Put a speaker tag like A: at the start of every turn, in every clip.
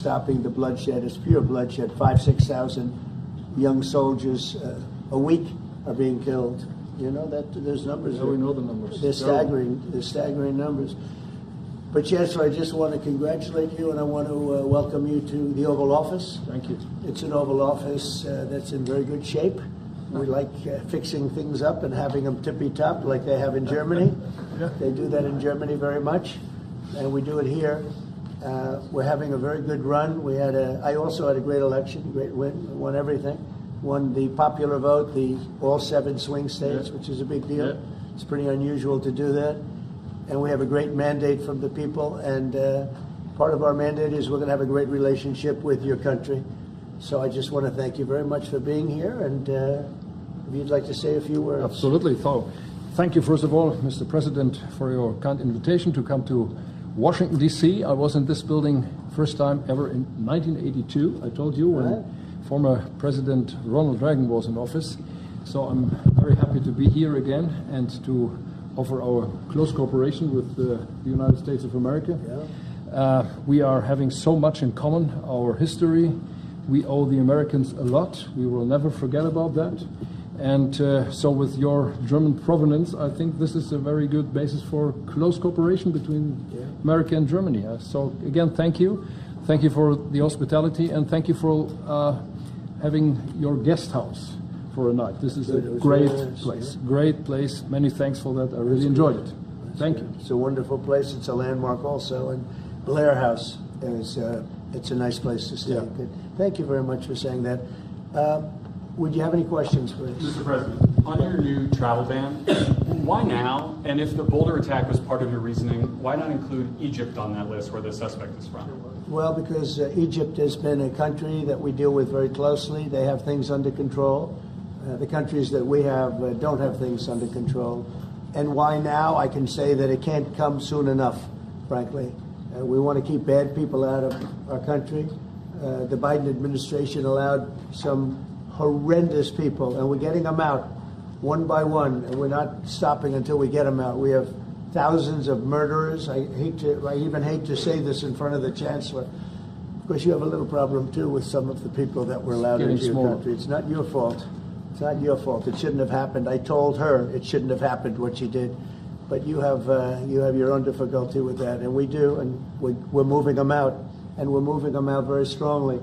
A: stopping the bloodshed. It's pure bloodshed. 6,000 young soldiers a week are being killed. You know that there's numbers.
B: Yeah, we know the numbers.
A: They're staggering. They're staggering numbers. But Chancellor, I just want to congratulate you, and I want to welcome you to the Oval Office.
B: Thank you.
A: It's an Oval Office that's in very good shape. We like fixing things up and having them tippy-top like they have in Germany.
B: Yeah.
A: They do that in Germany very much, and we do it here. We're having a very good run. I also had a great election, great win, won everything. Won the popular vote, all 7 swing states, which is a big deal.
B: Yeah.
A: It's pretty unusual to do that. And we have a great mandate from the people, and part of our mandate is we're going to have a great relationship with your country. So I just want to thank you very much for being here, and if you'd like to say a few words.
B: Absolutely. So, thank you, first of all, Mr. President, for your kind invitation to come to Washington, D.C. I was in this building first time ever in 1982, I told you, when former President Ronald Reagan was in office. So I'm very happy to be here again and to offer our close cooperation with the United States of America.
A: Yeah.
B: We are having so much in common, our history. We owe the Americans a lot. We will never forget about that. And so with your German provenance, I think this is a very good basis for close cooperation between America and Germany. So again, thank you. Thank you for the hospitality, and thank you for having your guest house for a night. This is a great place.
A: Yeah.
B: Great place. Many thanks for that. I really enjoyed it. Thank you.
A: It's a wonderful place. It's a landmark also. And Blair House is it's a nice place to stay.
B: Yeah.
A: Good. Thank you very much for saying that. Would you have any questions for us?
C: Mr. President, on your new travel ban, why now? And if the Boulder attack was part of your reasoning, why not include Egypt on that list where the suspect is from?
A: Well, because Egypt has been a country that we deal with very closely. They have things under control. The countries that we have don't have things under control. And why now? I can say that it can't come soon enough, frankly. We want to keep bad people out of our country. The Biden administration allowed some horrendous people, and we're getting them out one by one, and we're not stopping until we get them out. We have thousands of murderers. I even hate to say this in front of the Chancellor. Of course, you have a little problem too with some of the people that were allowed into your country. It's not your fault. It's not your fault. It shouldn't have happened. I told her it shouldn't have happened what she did, but you have your own difficulty with that, and we do, and we're moving them out, and we're moving them out very strongly.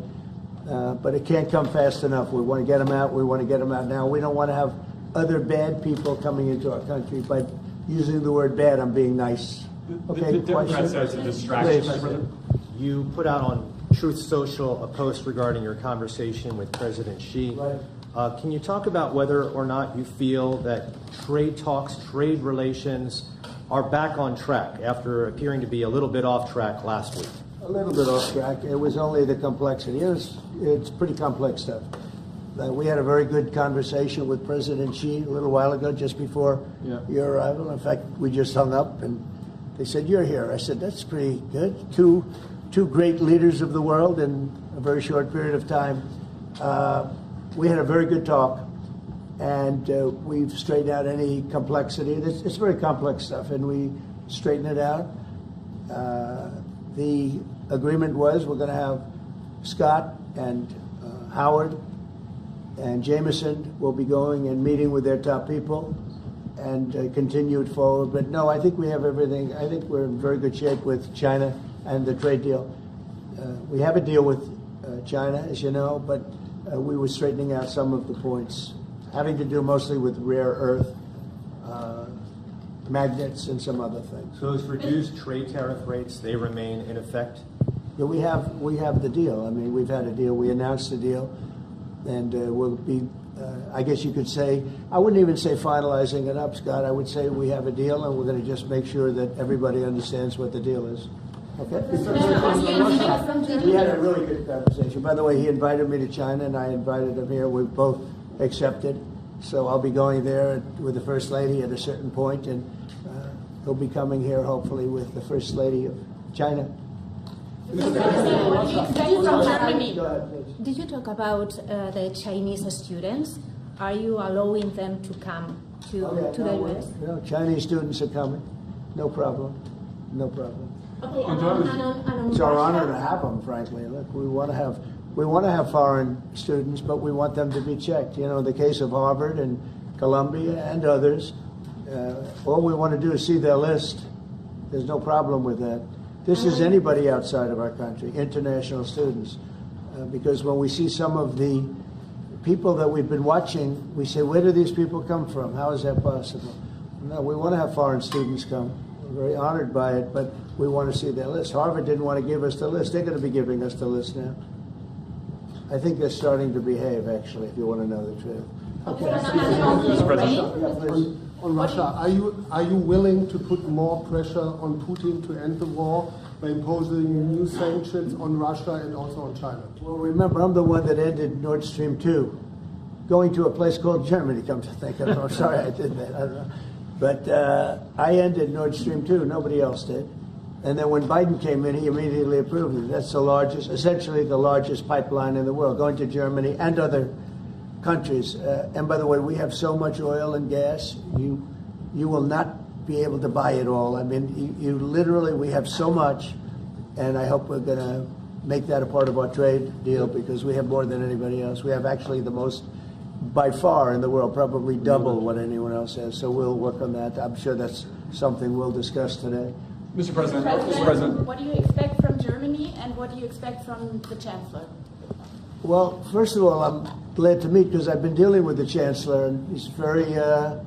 A: But it can't come fast enough. We want to get them out. We want to get them out now. We don't want to have other bad people coming into our country. But using the word bad, I'm being nice. Okay,
C: the Democrats say it's a distraction.
D: You put out on Truth Social a post regarding your conversation with President Xi.
A: Right.
D: Can you talk about whether or not you feel that trade talks, trade relations are back on track after appearing to be a little bit off track last week?
A: A little bit off track. It was only the complexity. It's pretty complex stuff. We had a very good conversation with President Xi a little while ago, just before your arrival. In fact, we just hung up, and they said, "You're here." I said, "That's pretty good." Two great leaders of the world in a very short period of time. We had a very good talk, and we've straightened out any complexity. It's very complex stuff, and we straightened it out. The agreement was we're going to have Scott and Howard and Jameson will be going and meeting with their top people and continue it forward. But no, I think we have everything. I think we're in very good shape with China and the trade deal. We have a deal with China, as you know, but we were straightening out some of the points having to do mostly with rare earth, magnets, and some other things.
D: So those reduced trade tariff rates, they remain in effect?
A: Yeah, we have the deal. I mean, we've had a deal. We announced the deal, and we'll be, I guess you could say, I wouldn't even say finalizing it up, Scott. I would say we have a deal, and we're going to just make sure that everybody understands what the deal is. Okay? We had a really good conversation. By the way, he invited me to China, and I invited him here. We both accepted. So I'll be going there with the First Lady at a certain point, and he'll be coming here hopefully with the First Lady of China.
E: Did you talk about the Chinese students? Are you allowing them to come to the U.S.?
A: No, Chinese students are coming. No problem. No problem.
E: Okay,
A: It's our honor to have them, frankly. Look, we want to have foreign students, but we want them to be checked. You know, in the case of Harvard and Columbia and others, all we want to do is see their list. There's no problem with that. This is anybody outside of our country, international students, because when we see some of the people that we've been watching, we say, where do these people come from? How is that possible? No, we want to have foreign students come. We're very honored by it, but we want to see their list. Harvard didn't want to give us the list. They're going to be giving us the list now. I think they're starting to behave, actually, if you want to know the truth.
C: Mr. President.
F: On Russia, are you willing to put more pressure on Putin to end the war by imposing new sanctions on Russia and also on China?
A: Well, remember, I'm the one that ended Nord Stream 2, going to a place called Germany, come to think of it. I'm sorry I did that. I don't know. But I ended Nord Stream 2. Nobody else did. And then when Biden came in, he immediately approved it. That's the largest, essentially the largest pipeline in the world, going to Germany and other countries. And by the way, we have so much oil and gas, you will not be able to buy it all. I mean, you literally, we have so much, and I hope we're going to make that a part of our trade deal because we have more than anybody else. We have actually the most by far in the world, probably double what anyone else has. So we'll work on that. I'm sure that's something we'll discuss today.
C: Mr. President. Mr. President.
G: What do you expect from Germany and what do you expect from the Chancellor?
A: Well, first of all, I'm glad to meet because I've been dealing with the Chancellor, and he's a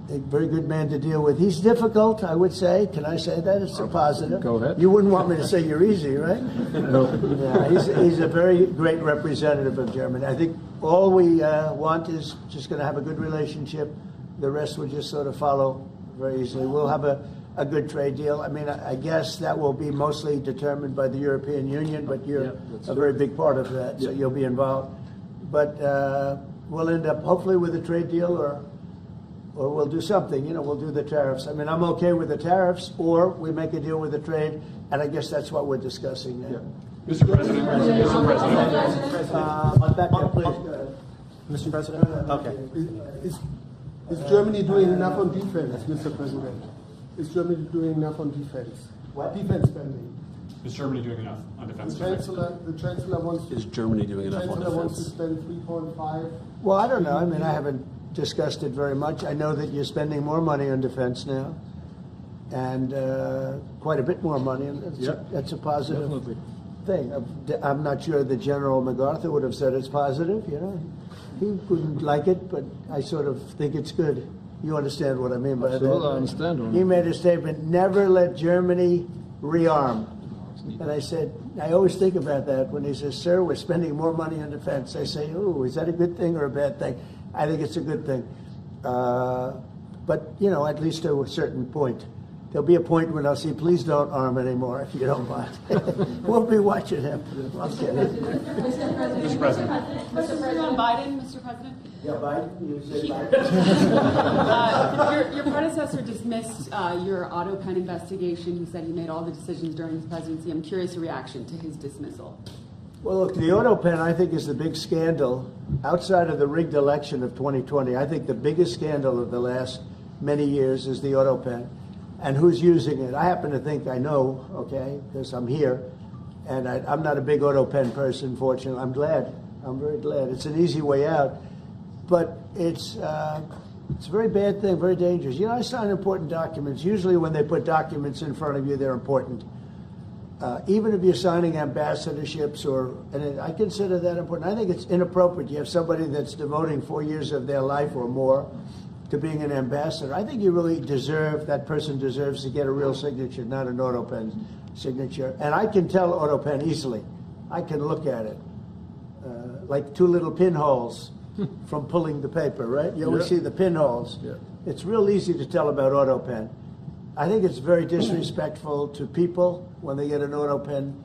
A: very good man to deal with. He's difficult, I would say. Can I say that? It's a positive.
B: Go ahead.
A: You wouldn't want me to say you're easy, right?
B: No.
A: Yeah, he's a very great representative of Germany. I think all we want is just going to have a good relationship. The rest will just sort of follow very easily. We'll have a good trade deal. I mean, I guess that will be mostly determined by the European Union, but you're a very big part of that, so you'll be involved. But we'll end up hopefully with a trade deal or we'll do something. You know, we'll do the tariffs. I mean, I'm okay with the tariffs, or we make a deal with the trade, and I guess that's what we're discussing now.
C: Mr. President. Mr. President.
A: Back there, please. Go ahead.
D: Mr. President? Okay.
F: Is Germany doing enough on defense, Mr. President? Is Germany doing enough on defense?
A: What?
F: Defense spending.
C: Is Germany doing enough on defense?
F: The Chancellor wants to.
H: Is Germany doing enough on
F: Chancellor wants to
H: defense?
F: spend 3.5.
A: Well, I don't know. I mean, I haven't discussed it very much. I know that you're spending more money on defense now, and quite a bit more money, and that's a positive thing. I'm not sure that General MacArthur would have said it's positive. You know, he wouldn't like it, but I sort of think it's good. You understand what I mean by that?
B: I understand.
A: He made a statement: "Never let Germany rearm." And I said, I always think about that when he says, "Sir, we're spending more money on defense." I say, "Oh, is that a good thing or a bad thing?" I think it's a good thing. But, you know, at least to a certain point. There'll be a point when I'll say, "Please don't arm anymore, if you don't mind." We'll be watching him. I'm kidding.
C: Mr. President.
G: Mr. Biden, Mr. President.
A: Yeah, Biden, you say Biden.
G: Your predecessor dismissed your auto pen investigation. He said he made all the decisions during his presidency. I'm curious your reaction to his dismissal.
A: Well, look, the auto pen, I think, is the big scandal outside of the rigged election of 2020. I think the biggest scandal of the last many years is the auto pen. And who's using it? I happen to think I know, okay, because I'm here. And I'm not a big auto pen person, fortunately. I'm glad. I'm very glad. It's an easy way out. But it's a very bad thing, very dangerous. You know, I sign important documents. Usually when they put documents in front of you, they're important. Even if you're signing ambassadorships, and I consider that important. I think it's inappropriate. You have somebody that's devoting 4 years of their life or more to being an ambassador. I think you really that person deserves to get a real signature, not an auto pen signature. And I can tell auto pen easily. I can look at it. Like two little pinholes from pulling the paper, right? You always see the pinholes. Yeah. It's real easy to tell about auto pen. I think it's very disrespectful to people when they get an auto pen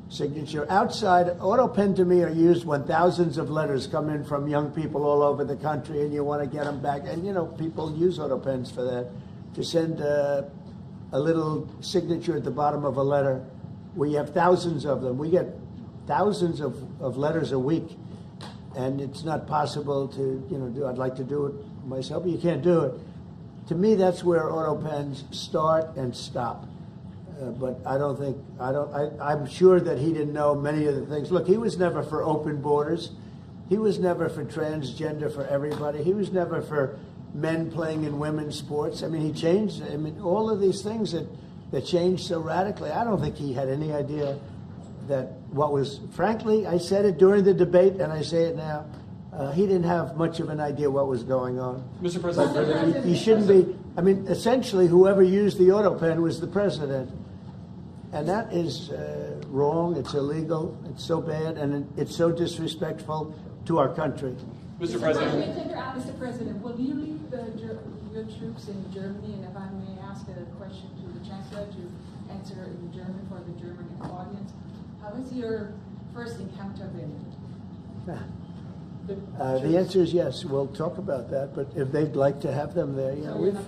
A: signature. Outside, auto pen to me are used when thousands of letters come in from young people all over the country and you want to get them back. And, you know, people use auto pens for that, to send a little signature at the bottom of a letter. We have thousands of them. We get thousands of letters a week. And it's not possible to, you know, do. I'd like to do it myself, but you can't do it. To me, that's where auto pens start and stop. But I'm sure that he didn't know many of the things. Look, he was never for open borders. He was never for transgender for everybody. He was never for men playing in women's sports. I mean, he changed, all of these things that changed so radically. I don't think he had any idea that what was, frankly, I said it during the debate and I say it now, he didn't have much of an idea what was going on.
C: Mr. President,
A: He shouldn't be, essentially whoever used the auto pen was the president. And that is wrong, it's illegal, it's so bad, and it's so disrespectful to our country.
C: Mr. President.
H: Mr. President, will you leave your troops in Germany? And if I may ask a question to the Chancellor to answer in German for the German audience, how has your first encounter been?
A: The answer is yes. We'll talk about that. But if they'd like to have them there,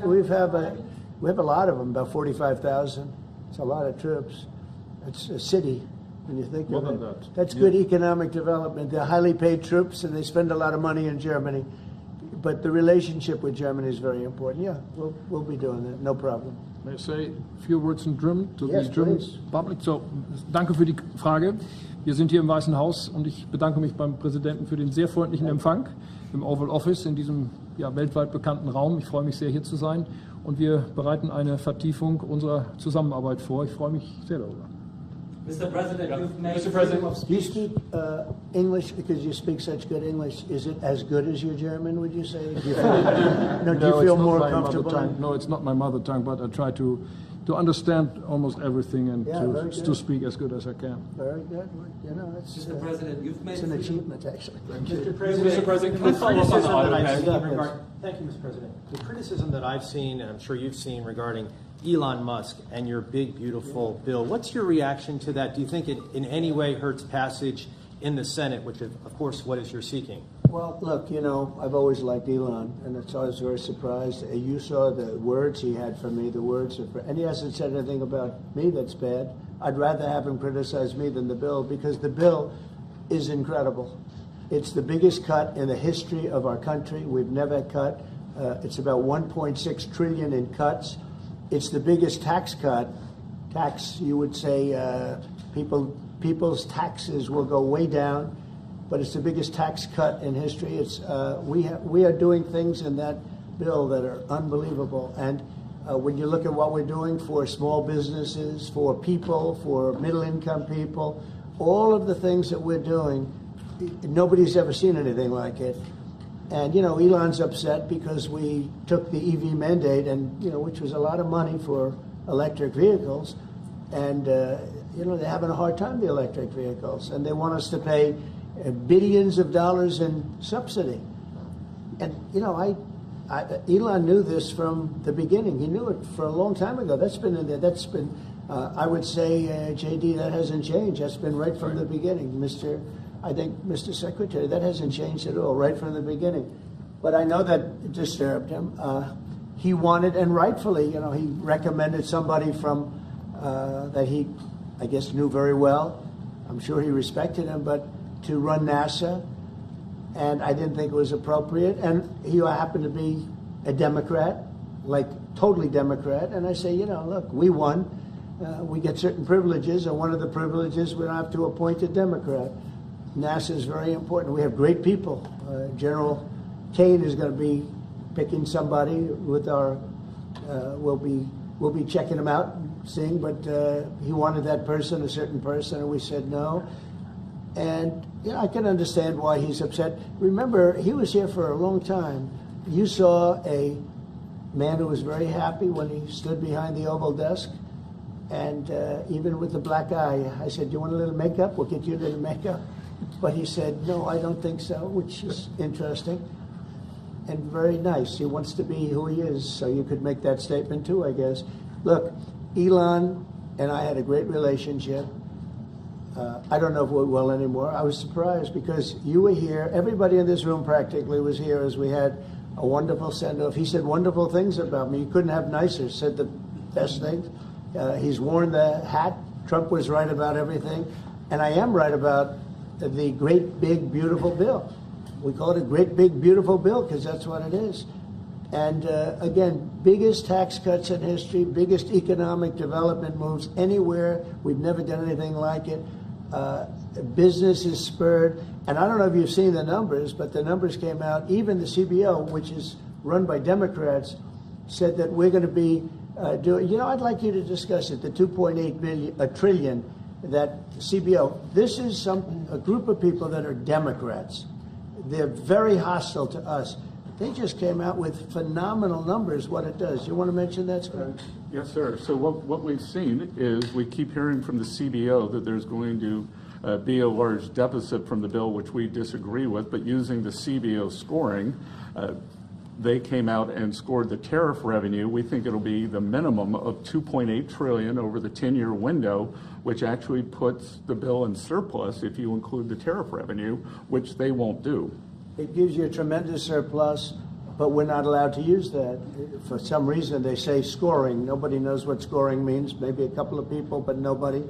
A: we have a lot of them, about 45,000. It's a lot of troops. It's a city when you think of it. That's good economic development. They're highly paid troops, and they spend a lot of money in Germany. But the relationship with Germany is very important. Yeah, we'll be doing that. No problem.
B: May I say a few words in German to
A: Yes,
B: the German
A: please.
B: public? So, danke für die Frage. Wir sind hier im Weißen Haus und ich bedanke mich beim Präsidenten für den sehr freundlichen Empfang im Oval Office in diesem weltweit bekannten Raum. Ich freue mich sehr, hier zu sein und wir bereiten eine Vertiefung unserer Zusammenarbeit vor. Ich freue mich sehr darüber.
I: Mr. President, you've made
C: Mr. President.
A: Do you speak English because you speak such good English? Is it as good as your German, would you say? Do you feel, do you feel more comfortable?
B: No, it's not my mother tongue, but I try to understand almost everything and
A: very good.
B: to speak as good as I can.
A: Very good. It's,
I: Mr. President, you've made
A: it's an achievement, actually.
D: Mr.
C: Mr. President, can I follow up on the auto pen?
D: Thank you, Mr. President. The criticism that I've seen, and I'm sure you've seen, regarding Elon Musk and your big, beautiful bill, what's your reaction to that? Do you think it in any way hurts passage in the Senate, which, of course, what is you're seeking?
A: Well, look, I've always liked Elon, and it's always very surprised. You saw the words he had for me, and he hasn't said anything about me that's bad. I'd rather have him criticize me than the bill, because the bill is incredible. It's the biggest cut in the history of our country. We've never cut. It's about 1.6 trillion in cuts. It's the biggest tax cut. You would say, people's taxes will go way down. But it's the biggest tax cut in history. It's we are doing things in that bill that are unbelievable. And when you look at what we're doing for small businesses, for people, for middle-income people, all of the things that we're doing, nobody's ever seen anything like it. And Elon's upset because we took the EV mandate, and which was a lot of money for electric vehicles, and they're having a hard time, the electric vehicles, and they want us to pay billions of dollars in subsidy. And Elon knew this from the beginning. He knew it for a long time ago. That's been in there. That's been, I would say, JD, that hasn't changed. That's been right from the beginning, Mr. Secretary. That hasn't changed at all, right from the beginning. But I know that disturbed him. He wanted, and rightfully, he recommended somebody from that he, I guess, knew very well. I'm sure he respected him, but to run NASA, and I didn't think it was appropriate. And he happened to be a Democrat, like totally Democrat. And I say, look, we won. We get certain privileges, and one of the privileges, we don't have to appoint a Democrat. NASA is very important. We have great people. General Kane is going to be picking somebody with our. We'll be checking him out, seeing. But he wanted that person, a certain person, and we said no. And I can understand why he's upset. Remember, he was here for a long time. You saw a man who was very happy when he stood behind the Oval desk, and even with the black eye, I said, "Do you want a little makeup? We'll get you a little makeup." But he said, "No, I don't think so," which is interesting and very nice. He wants to be who he is, so you could make that statement too, I guess. Look, Elon and I had a great relationship. I don't know if we're well anymore. I was surprised because you were here. Everybody in this room practically was here as we had a wonderful send-off. He said wonderful things about me. You couldn't have nicer. Said the best things. He's worn the hat. Trump was right about everything. And I am right about the great, big, beautiful bill. We call it a great, big, beautiful bill because that's what it is. And again, biggest tax cuts in history, biggest economic development moves anywhere. We've never done anything like it. Business is spurred. And I don't know if you've seen the numbers, but the numbers came out. Even the CBO, which is run by Democrats, said that we're going to be doing, I'd like you to discuss it, the 2.8 trillion, that CBO. This is a group of people that are Democrats. They're very hostile to us. They just came out with phenomenal numbers, what it does. You want to mention that, Scott?
J: Yes, sir. So what we've seen is we keep hearing from the CBO that there's going to be a large deficit from the bill, which we disagree with, but using the CBO scoring, they came out and scored the tariff revenue. We think it'll be the minimum of 2.8 trillion over the 10-year window, which actually puts the bill in surplus if you include the tariff revenue, which they won't do.
A: It gives you a tremendous surplus, but we're not allowed to use that. For some reason, they say scoring. Nobody knows what scoring means. Maybe a couple of people, but nobody.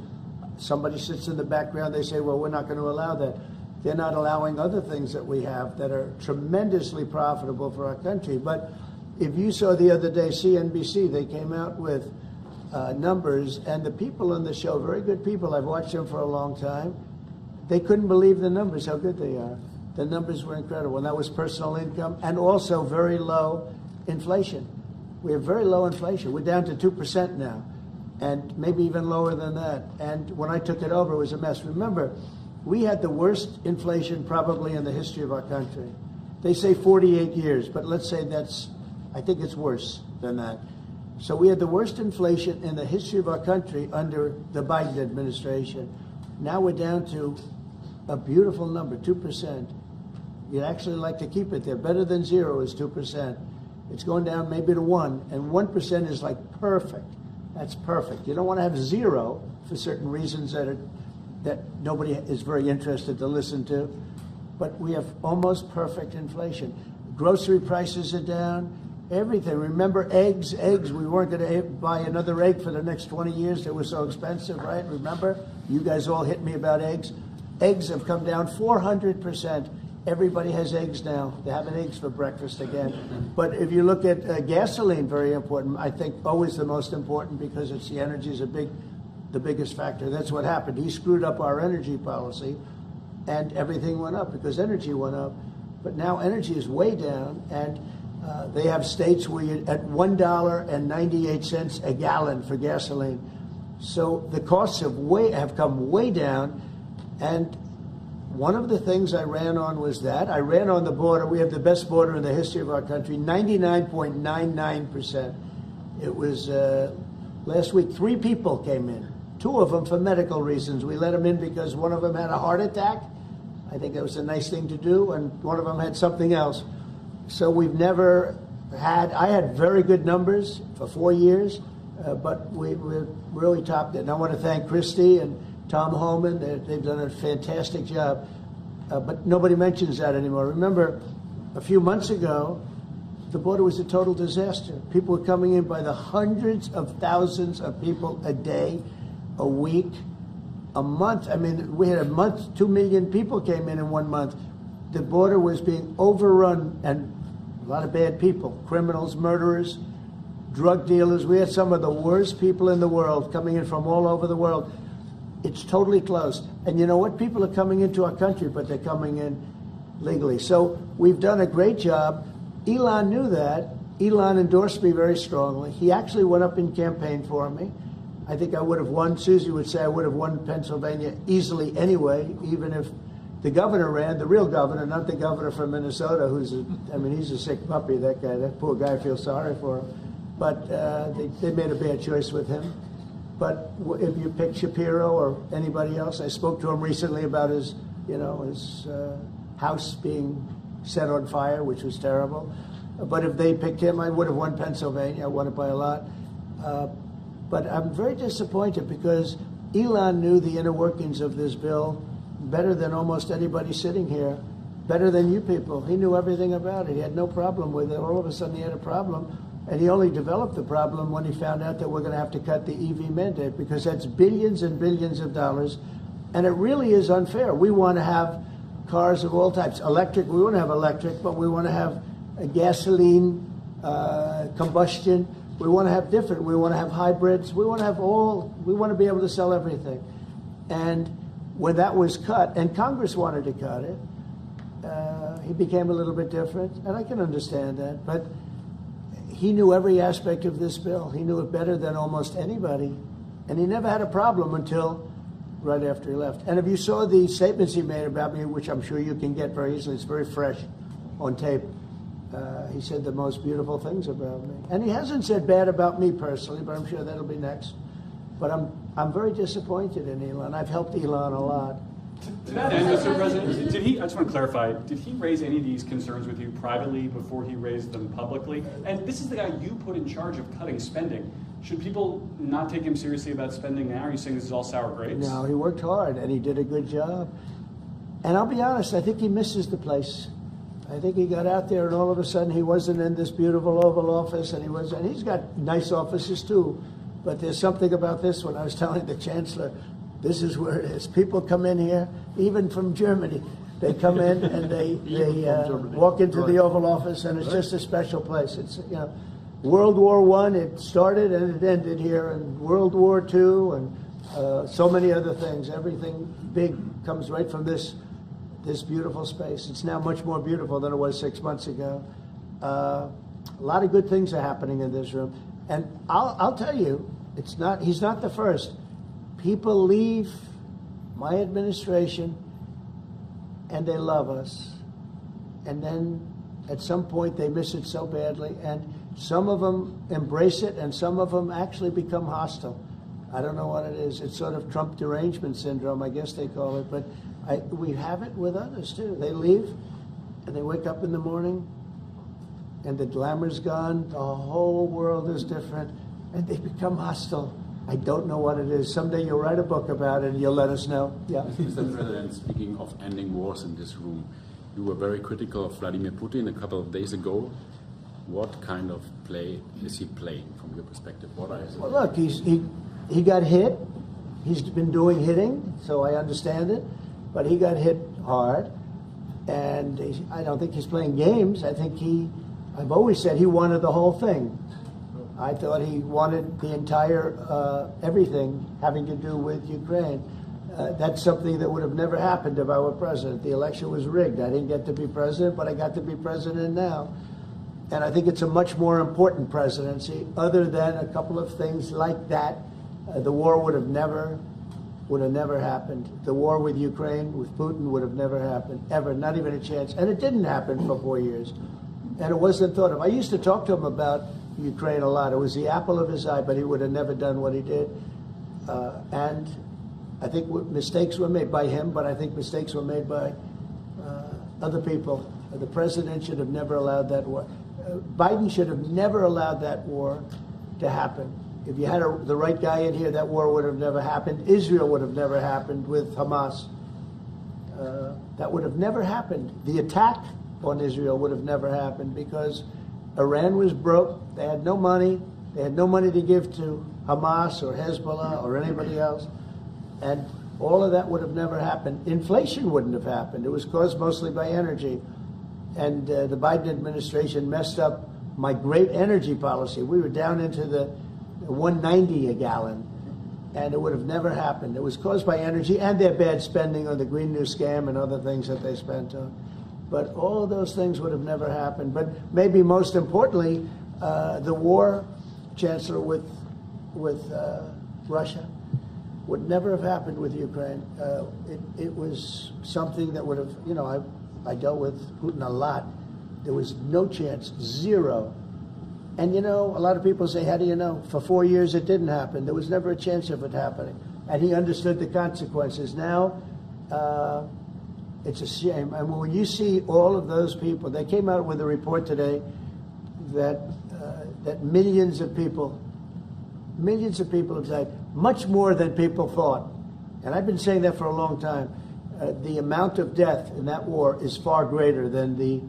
A: Somebody sits in the background. They say, well, we're not going to allow that. They're not allowing other things that we have that are tremendously profitable for our country. But if you saw the other day, CNBC, they came out with numbers, and the people on the show, very good people, I've watched them for a long time, they couldn't believe the numbers, how good they are. The numbers were incredible, and that was personal income and also very low inflation. We have very low inflation. We're down to 2% now, and maybe even lower than that. And when I took it over, it was a mess. Remember, we had the worst inflation probably in the history of our country. They say 48 years, but let's say I think it's worse than that. So we had the worst inflation in the history of our country under the Biden administration. Now we're down to a beautiful number, 2%. You'd actually like to keep it there. Better than zero is 2%. It's going down maybe to 1, and 1% is like perfect. That's perfect. You don't want to have zero for certain reasons that nobody is very interested to listen to. But we have almost perfect inflation. Grocery prices are down. Everything. Remember eggs? Eggs. We weren't going to buy another egg for the next 20 years. They were so expensive, right? Remember? You guys all hit me about eggs. Eggs have come down 400%. Everybody has eggs now. They're having eggs for breakfast again. But if you look at gasoline, very important. I think always the most important because it's the energy is the biggest factor. That's what happened. He screwed up our energy policy, and everything went up because energy went up. But now energy is way down, and they have states where you're at $1.98 a gallon for gasoline. So the costs have come way down, and one of the things I ran on was that. I ran on the border. We have the best border in the history of our country, 99.99%. It was last week, 3 people came in, 2 of them for medical reasons. We let them in because one of them had a heart attack. I think that was a nice thing to do, and one of them had something else. So we've never I had very good numbers for 4 years, but we really topped it. And I want to thank Christie and Tom Homan. They've done a fantastic job. But nobody mentions that anymore. Remember, a few months ago, the border was a total disaster. People were coming in by the hundreds of thousands of people a day, a week, a month. I mean, we had a month, 2 million people came in 1 month. The border was being overrun, and a lot of bad people, criminals, murderers, drug dealers. We had some of the worst people in the world coming in from all over the world. It's totally closed. And you know what? People are coming into our country, but they're coming in legally. So we've done a great job. Elon knew that. Elon endorsed me very strongly. He actually went up in campaign for me. I think I would have won. Susie would say I would have won Pennsylvania easily anyway, even if the governor ran, the real governor, not the governor from Minnesota, he's a sick puppy, that guy. That poor guy, I feel sorry for him. But they made a bad choice with him. But if you pick Shapiro or anybody else, I spoke to him recently about his house being set on fire, which was terrible. But if they picked him, I would have won Pennsylvania. I won it by a lot. But I'm very disappointed because Elon knew the inner workings of this bill better than almost anybody sitting here, better than you people. He knew everything about it. He had no problem with it. All of a sudden he had a problem. And he only developed the problem when he found out that we're going to have to cut the EV mandate because that's billions and billions of dollars. And it really is unfair. We want to have cars of all types. Electric, we want to have electric, but we want to have a gasoline combustion. We want to have different. We want to have hybrids. We want to have all. We want to be able to sell everything. And when that was cut, and Congress wanted to cut it, he became a little bit different, and I can understand that. But he knew every aspect of this bill. He knew it better than almost anybody, and he never had a problem until right after he left. And if you saw the statements he made about me, which I'm sure you can get very easily, it's very fresh on tape. He said the most beautiful things about me, and he hasn't said bad about me personally, but I'm sure that'll be next. But I'm very disappointed in Elon. I've helped Elon a lot.
C: To that end, Mr. President, did he? I just want to clarify. Did he raise any of these concerns with you privately before he raised them publicly? And this is the guy you put in charge of cutting spending. Should people not take him seriously about spending now? Are you saying this is all sour grapes?
A: No, he worked hard and he did a good job. And I'll be honest, I think he misses the place. I think he got out there and all of a sudden he wasn't in this beautiful Oval Office, and he's got nice offices too. But there's something about this one. I was telling the Chancellor, this is where it is. People come in here, even from Germany. They come in and they walk into the Oval Office, and it's just a special place. It's, you know, World War I, it started and it ended here, and World War II, and so many other things. Everything big comes right from this beautiful space. It's now much more beautiful than it was 6 months ago. A lot of good things are happening in this room, and I'll tell you, he's not the first. People leave my administration and they love us, and then at some point they miss it so badly, and some of them embrace it and some of them actually become hostile. I don't know what it is. It's sort of Trump derangement syndrome, I guess they call it, but we have it with others too. They leave and they wake up in the morning and the glamour's gone, the whole world is different, and they become hostile. I don't know what it is. Someday you'll write a book about it and you'll let us know. Yeah.
K: Mr. President, speaking of ending wars in this room, you were very critical of Vladimir Putin a couple of days ago. What kind of play is he playing from your perspective? What are his...
A: Well, look, he got hit. He's been doing hitting, so I understand it. But he got hit hard, and I don't think he's playing games. I think I've always said he wanted the whole thing. I thought he wanted the entire everything having to do with Ukraine. That's something that would have never happened if I were president. The election was rigged. I didn't get to be president, but I got to be president now. And I think it's a much more important presidency. Other than a couple of things like that, the war would have never happened. The war with Ukraine, with Putin, would have never happened, ever, not even a chance. And it didn't happen for 4 years. And it wasn't thought of. I used to talk to him about Ukraine a lot. It was the apple of his eye, but he would have never done what he did. And I think mistakes were made by him, but I think mistakes were made by other people. The president should have never allowed that war. Biden should have never allowed that war to happen. If you had the right guy in here, that war would have never happened. Israel would have never happened with Hamas. That would have never happened. The attack on Israel would have never happened because Iran was broke. They had no money. They had no money to give to Hamas or Hezbollah or anybody else. And all of that would have never happened. Inflation wouldn't have happened. It was caused mostly by energy. And the Biden administration messed up my great energy policy. We were down into the 190 a gallon, and it would have never happened. It was caused by energy and their bad spending on the Green New Scam and other things that they spent on. But all of those things would have never happened. But maybe most importantly, the war, Chancellor, with Russia would never have happened with Ukraine. It was something that would have, you know, I dealt with Putin a lot. There was no chance, zero. And, you know, a lot of people say, how do you know? For 4 years it didn't happen. There was never a chance of it happening. And he understood the consequences. Now, it's a shame. And when you see all of those people, they came out with a report today that millions of people have died, much more than people thought. And I've been saying that for a long time. The amount of death in that war is far greater than the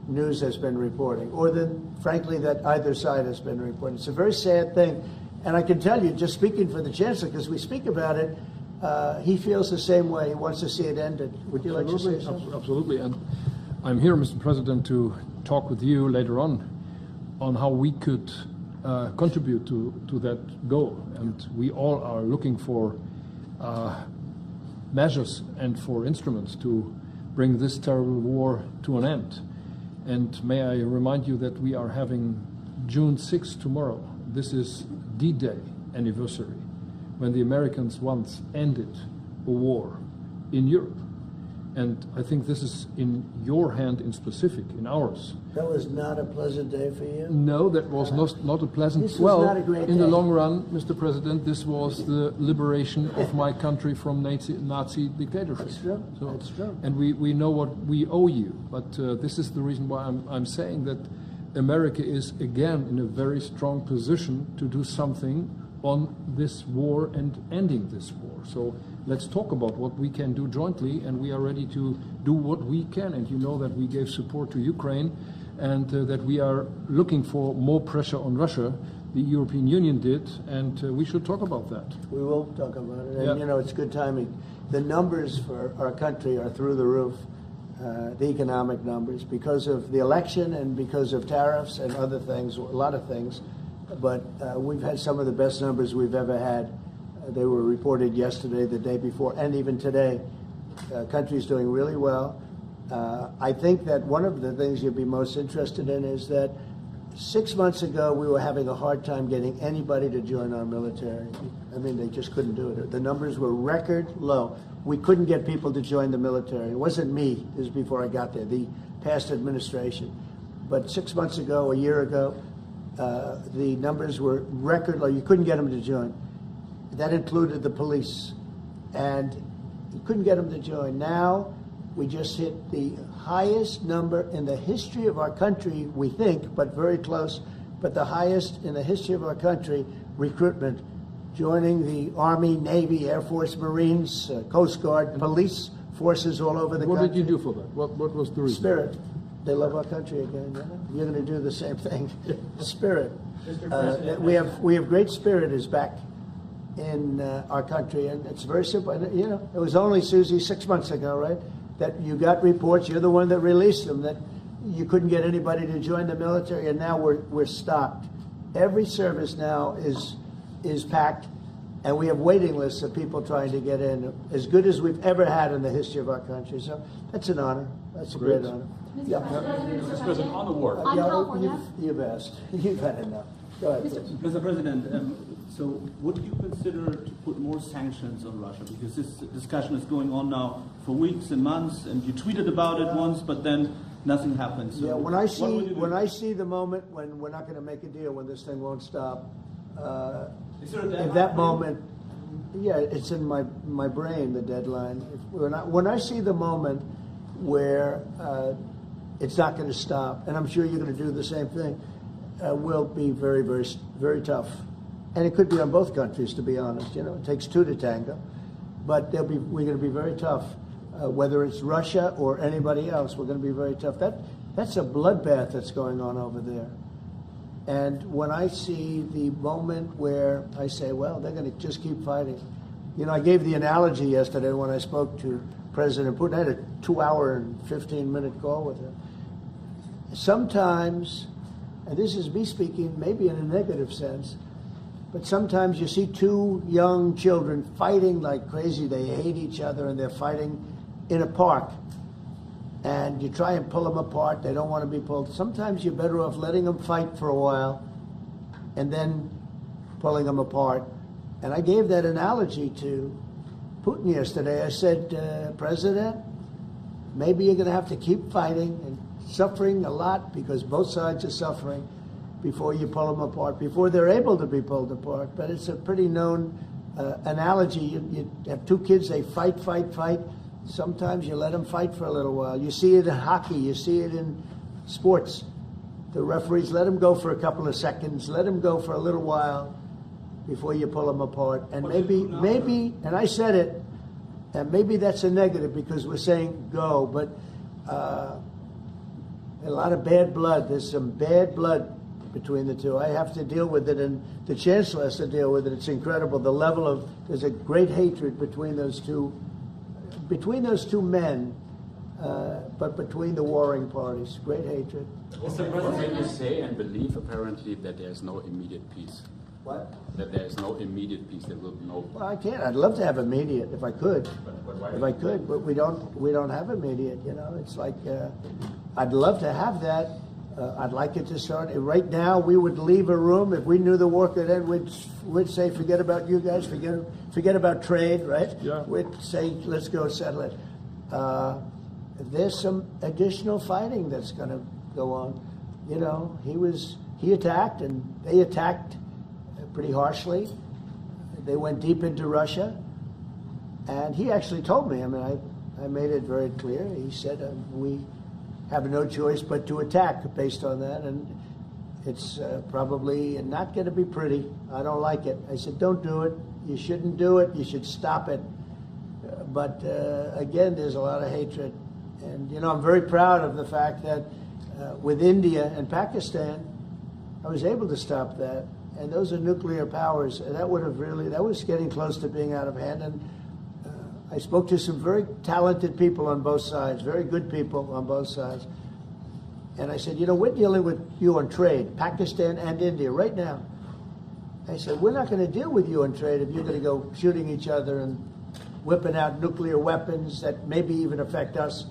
A: news has been reporting, or than, frankly, that either side has been reporting. It's a very sad thing. And I can tell you, just speaking for the Chancellor, because we speak about it, he feels the same way. He wants to see it ended. Would you like to say something?
B: Absolutely. And I'm here, Mr. President, to talk with you later on. on how we could contribute to that goal. And we all are looking for measures and for instruments to bring this terrible war to an end. And may I remind you that we are having June 6th tomorrow. This is D-Day anniversary, when the Americans once ended a war in Europe. And I think this is in your hand in specific, in ours.
A: That was not a pleasant day for you?
B: No, that was not a pleasant.
A: This was not a great
B: in the
A: day.
B: long run, Mr. President, this was the liberation of my country from Nazi dictatorship.
A: That's true.
B: So,
A: That's true.
B: And we know what we owe you. But this is the reason why I'm saying that America is again in a very strong position to do something on this war and ending this war. So let's talk about what we can do jointly, and we are ready to do what we can. And you know that we gave support to Ukraine, and that we are looking for more pressure on Russia. The European Union did, and we should talk about that.
A: We will talk about it. And,
B: Yeah.
A: you know, it's good timing. The numbers for our country are through the roof, the economic numbers, because of the election and because of tariffs and other things, a lot of things. But we've had some of the best numbers we've ever had. They were reported yesterday, the day before, and even today. Country's doing really well. I think that one of the things you'd be most interested in is that 6 months ago, we were having a hard time getting anybody to join our military. I mean, they just couldn't do it. The numbers were record low. We couldn't get people to join the military. It wasn't me. This was before I got there, the past administration. But 6 months ago, a year ago, the numbers were record low. You couldn't get them to join. That included the police. And you couldn't get them to join. Now, we just hit the highest number in the history of our country, we think, but very close, but the highest in the history of our country, recruitment, joining the Army, Navy, Air Force, Marines, Coast Guard, police forces all over the country.
B: What did you do for that? What was the reason?
A: Spirit. They love our country again. You know? You're going to do the same thing. Spirit. We have great spirit is back in our country, and it's very simple. And, you know, it was only, Susie, 6 months ago, right, that you got reports. You're the one that released them, that you couldn't get anybody to join the military, and now we're stocked. Every service now is packed, and we have waiting lists of people trying to get in, as good as we've ever had in the history of our country. So that's an honor. That's a great honor. Yeah.
C: Mr. President, on the war.
A: You've asked. You've had enough. Go ahead, please.
L: Mr. President, so would you consider to put more sanctions on Russia? Because this discussion is going on now for weeks and months, and you tweeted about it once, but then nothing happens. So
A: yeah, when I see the moment when we're not going to make a deal, when this thing won't stop, at that moment, yeah, it's in my brain, the deadline. When I see the moment where it's not going to stop, and I'm sure you're going to do the same thing, will be very, very, very tough. And it could be on both countries, to be honest. You know, it takes two to tango. But we're going to be very tough. Whether it's Russia or anybody else, we're going to be very tough. That's a bloodbath that's going on over there. And when I see the moment where I say, well, they're going to just keep fighting. You know, I gave the analogy yesterday when I spoke to President Putin. I had a 2-hour and 15-minute call with him. Sometimes, and this is me speaking maybe in a negative sense, but sometimes you see two young children fighting like crazy. They hate each other, and they're fighting in a park. And you try and pull them apart. They don't want to be pulled. Sometimes you're better off letting them fight for a while and then pulling them apart. And I gave that analogy to Putin yesterday. I said, President, maybe you're going to have to keep fighting and suffering a lot, because both sides are suffering, before you pull them apart, before they're able to be pulled apart. But it's a pretty known analogy. You have two kids, they fight. Sometimes you let them fight for a little while. You see it in hockey, you see it in sports. The referees let them go for a couple of seconds, let them go for a little while before you pull them apart. And maybe, and I said it, and maybe that's a negative because we're saying go, but a lot of bad blood. There's some bad blood between the two. I have to deal with it, and the Chancellor has to deal with it. It's incredible, the level of, there's a great hatred between those two men, but between the warring parties, great hatred.
K: Mr. President, you say and believe apparently that there is no immediate peace.
A: What?
K: That there is no immediate peace. There will be no.
A: Well, I can't. I'd love to have immediate if I could.
K: But why?
A: If I could, but we don't have immediate. You know, it's like I'd love to have that. I'd like it to start right now. We would leave a room if we knew the war could end. We'd say, forget about you guys. Forget about trade. Right?
B: Yeah.
A: We'd say, let's go settle it. There's some additional fighting that's going to go on. You know, he attacked and they attacked pretty harshly. They went deep into Russia, and he actually told me. I mean, I made it very clear. He said we have no choice but to attack based on that, and it's probably not going to be pretty. I don't like it. I said, don't do it. You shouldn't do it. You should stop it. But again, there's a lot of hatred, and you know, I'm very proud of the fact that with India and Pakistan, I was able to stop that. And those are nuclear powers, and that was getting close to being out of hand. And I spoke to some very talented people on both sides, very good people on both sides. And I said, you know, we're dealing with you on trade, Pakistan and India right now. I said, we're not going to deal with you on trade if you're going to go shooting each other and whipping out nuclear weapons that maybe even affect us.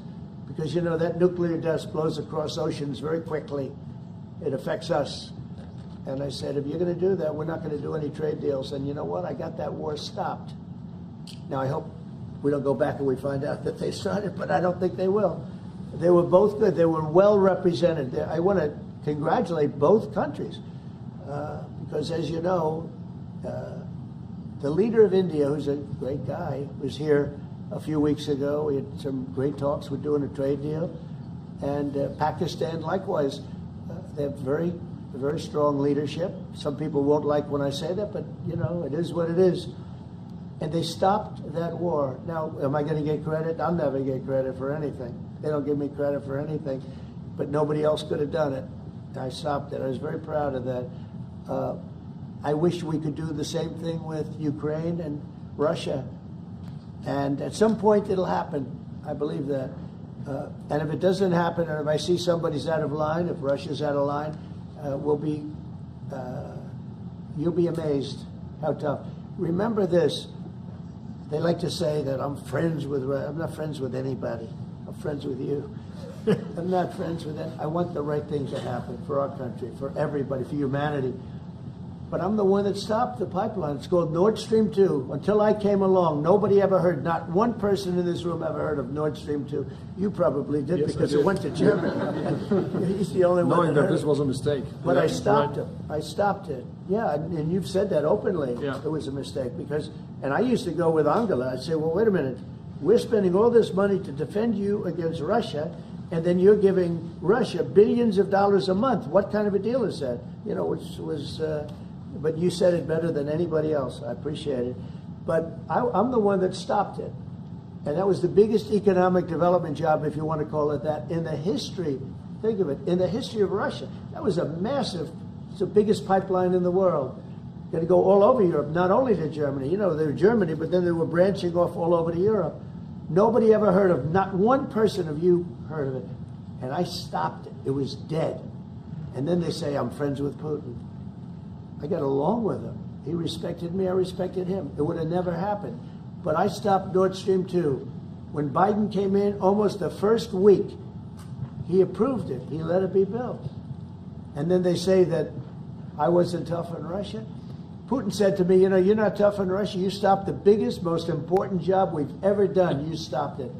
A: Because, you know, that nuclear dust blows across oceans very quickly. It affects us. And I said, if you're going to do that, we're not going to do any trade deals. And you know what? I got that war stopped. Now, I hope we don't go back and we find out that they started, but I don't think they will. They were both good. They were well represented. I want to congratulate both countries because, as you know, the leader of India, who's a great guy, was here a few weeks ago. We had some great talks. We're doing a trade deal. And Pakistan, likewise, they have very strong leadership. Some people won't like when I say that, but you know, it is what it is. And they stopped that war. Now, am I going to get credit? I'll never get credit for anything. They don't give me credit for anything, but nobody else could have done it. I stopped it. I was very proud of that. I wish we could do the same thing with Ukraine and Russia. And at some point it'll happen. I believe that. And if it doesn't happen, or if I see somebody's out of line, if Russia's out of line, you'll be amazed how tough. Remember this, they like to say that I'm not friends with anybody. I'm friends with you. I'm not friends with them. I want the right thing to happen for our country, for everybody, for humanity. But I'm the one that stopped the pipeline. It's called Nord Stream 2. Until I came along, nobody ever heard, not one person in this room ever heard of Nord Stream 2. You probably did, yes, because it went to Germany. He's the only one.
B: Knowing that this was a mistake.
A: But I stopped it. I stopped it. Yeah, and you've said that openly.
B: Yeah.
A: It was a mistake and I used to go with Angela. I'd say, well, wait a minute. We're spending all this money to defend you against Russia, and then you're giving Russia billions of dollars a month. What kind of a deal is that? You know, which was... but you said it better than anybody else. I appreciate it. But I'm the one that stopped it. And that was the biggest economic development job, if you want to call it that, in the history, think of it, in the history of Russia. That was it's the biggest pipeline in the world. Going to go all over Europe, not only to Germany. You know, they were Germany, but then they were branching off all over to Europe. Nobody ever heard of, not one person of you heard of it. And I stopped it. It was dead. And then they say, I'm friends with Putin. I got along with him. He respected me, I respected him. It would have never happened. But I stopped Nord Stream 2. When Biden came in, almost the first week, he approved it. He let it be built. And then they say that I wasn't tough on Russia. Putin said to me, you know, you're not tough on Russia. You stopped the biggest, most important job we've ever done. You stopped it.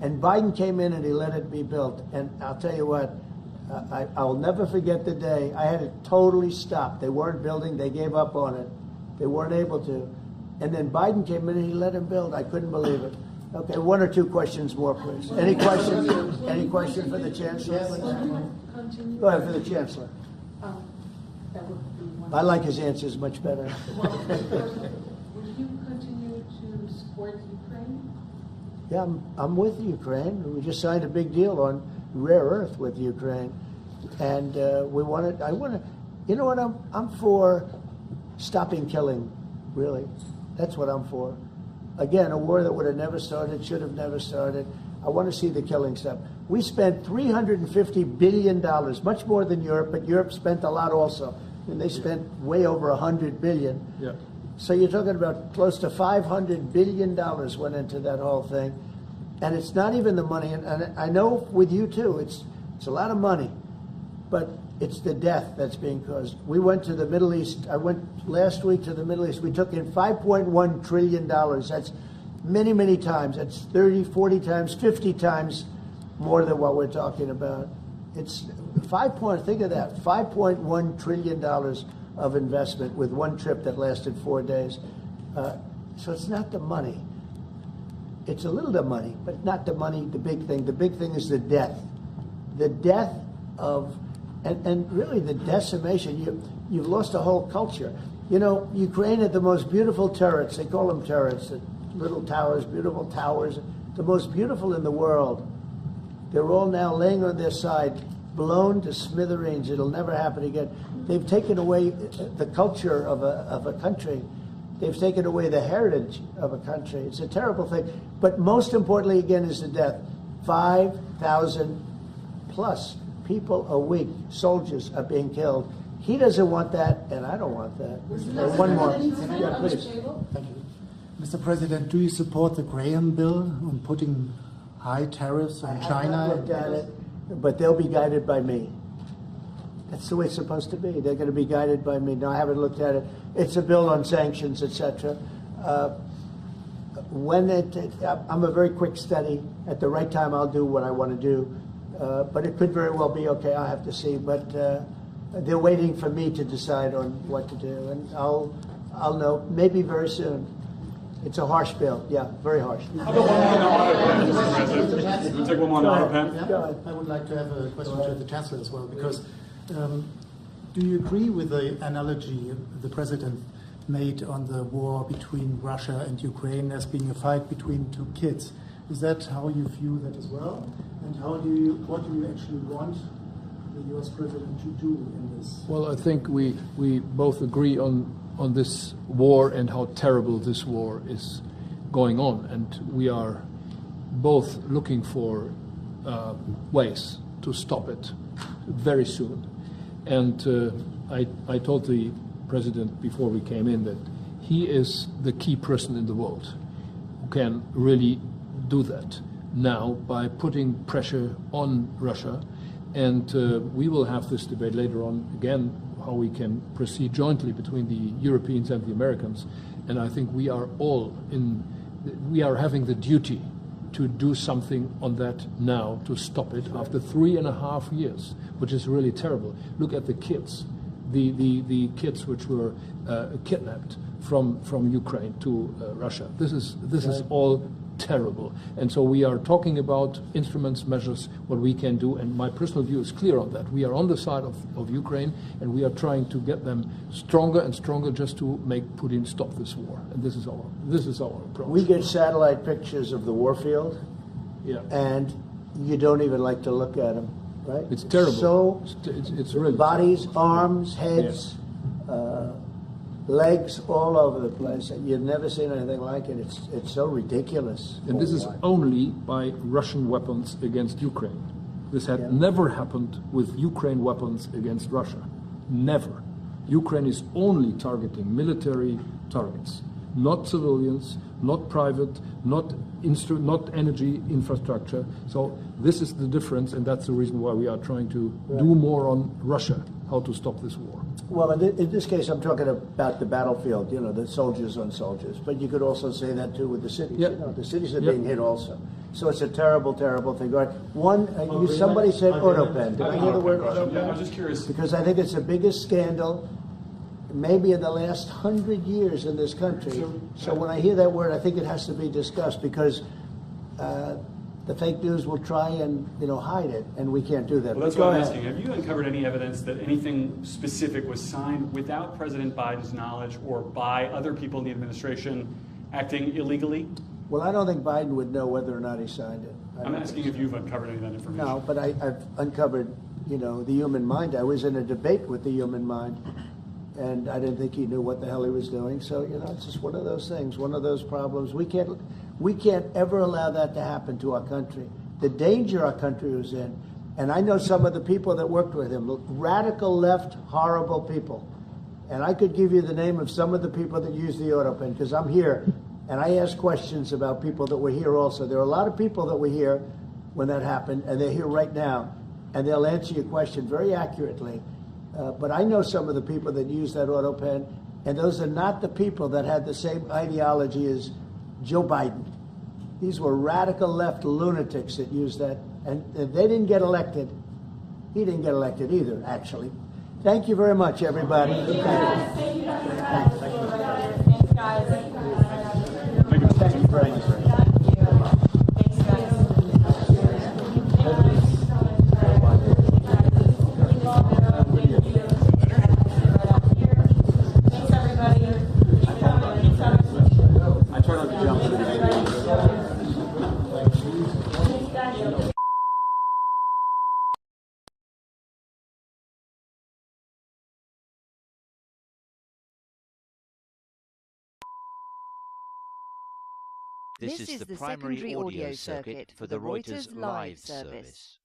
A: And Biden came in and he let it be built. And I'll tell you what, I'll never forget the day. I had it totally stopped. They weren't building. They gave up on it. They weren't able to. And then Biden came in and he let him build. I couldn't believe it. Okay, one or two questions more, please. Any questions? Any questions for the Chancellor? Go ahead, for the Chancellor.
H: That would be one.
A: I like his answers much better.
H: Well, first, would you continue to support Ukraine?
A: Yeah, I'm with Ukraine. We just signed a big deal on rare earth with Ukraine, and I want to. You know what? I'm for stopping killing. Really, that's what I'm for. Again, a war that would have never started, should have never started. I want to see the killing stop. We spent $350 billion, much more than Europe, but Europe spent a lot also. And they spent way over $100 billion.
B: Yeah.
A: So you're talking about close to $500 billion went into that whole thing. And it's not even the money. And I know with you too, it's a lot of money, but it's the death that's being caused. We went to the Middle East. I went last week to the Middle East. We took in $5.1 trillion. That's many, many times. That's 30, 40 times, 50 times more than what we're talking about. It's think of that, $5.1 trillion of investment with one trip that lasted 4 days. So it's not the money. It's a little the money, but not the money, the big thing. The big thing is the death. The death of, and really the decimation. You've lost a whole culture. You know, Ukraine had the most beautiful turrets. They call them turrets, the little towers, beautiful towers, the most beautiful in the world. They're all now laying on their side, blown to smithereens. It'll never happen again. They've taken away the culture of a country. They've taken away the heritage of a country. It's a terrible thing. But most importantly, again, is the death. 5,000 plus people a week, soldiers, are being killed. He doesn't want that, and I don't want that. One more. Yeah, please.
M: Thank you. Mr. President, do you support the Graham bill on putting high tariffs on China?
A: I haven't looked at it, but they'll be guided by me. That's the way it's supposed to be. They're going to be guided by me. No, I haven't looked at it. It's a bill on sanctions, etc. I'm a very quick study. At the right time, I'll do what I want to do. But it could very well be okay. I'll have to see. But they're waiting for me to decide on what to do, and I'll know maybe very soon. It's a harsh bill. Yeah, very harsh.
C: How about one more on auto pen, Mr. President? We'll take one more on auto pen.
M: I would like to have a question to the Chancellor as well, because do you agree with the analogy the President made on the war between Russia and Ukraine as being a fight between two kids? Is that how you view that as well? And what do you actually want the U.S. President to do in this?
B: Well, I think we both agree on this war and how terrible this war is going on, and we are both looking for ways to stop it very soon. And I told the President before we came in that he is the key person in the world who can really do that now by putting pressure on Russia. And we will have this debate later on again, how we can proceed jointly between the Europeans and the Americans. And I think we are having the duty to do something on that now to stop it after 3.5 years, which is really terrible. Look at the kids, the kids which were kidnapped from Ukraine to Russia. This is all terrible. And so we are talking about instruments, measures, what we can do, and my personal view is clear on that. We are on the side of Ukraine, and we are trying to get them stronger and stronger just to make Putin stop this war. And this is our approach.
A: We get satellite pictures of the war field, and you don't even like to look at them, right?
B: It's terrible.
A: So
B: it's really
A: bodies, arms, heads, legs all over the place. You've never seen anything like it. It's so ridiculous.
B: And this is only by Russian weapons against Ukraine. This had never happened with Ukraine weapons against Russia. Never. Ukraine is only targeting military targets, not civilians, not private, not energy infrastructure. So this is the difference, and that's the reason why we are trying to do more on Russia, how to stop this war.
A: Well, in this case, I'm talking about the battlefield, the soldiers on soldiers. But you could also say that, too, with the cities. The cities are being hit also. So it's a terrible, terrible thing. Somebody said autopen. Did I hear the word autopen?
C: Yeah, I was just curious.
A: Because I think it's the biggest scandal maybe in the last 100 years in this country. So when I hear that word, I think it has to be discussed, because the fake news will try and hide it, and we can't do that.
C: Well, that's what I'm asking. Have you uncovered any evidence that anything specific was signed without President Biden's knowledge or by other people in the administration acting illegally?
A: Well, I don't think Biden would know whether or not he signed it.
C: I'm asking if you've uncovered any of that information.
A: No, but I've uncovered, the human mind. I was in a debate with the human mind, and I didn't think he knew what the hell he was doing. So, it's just one of those things, one of those problems. We We can't ever allow that to happen to our country. The danger our country was in, and I know some of the people that worked with him, radical left, horrible people. And I could give you the name of some of the people that use the auto pen, because I'm here, and I ask questions about people that were here also. There are a lot of people that were here when that happened, and they're here right now, and they'll answer your question very accurately. But I know some of the people that use that auto pen, and those are not the people that had the same ideology as Joe Biden. These were radical left lunatics that used that, and they didn't get elected. He didn't get elected either, actually. Thank you very much, everybody.
H: Thank you guys.
A: Thank you very much.
N: This is the primary audio circuit for the Reuters Live service.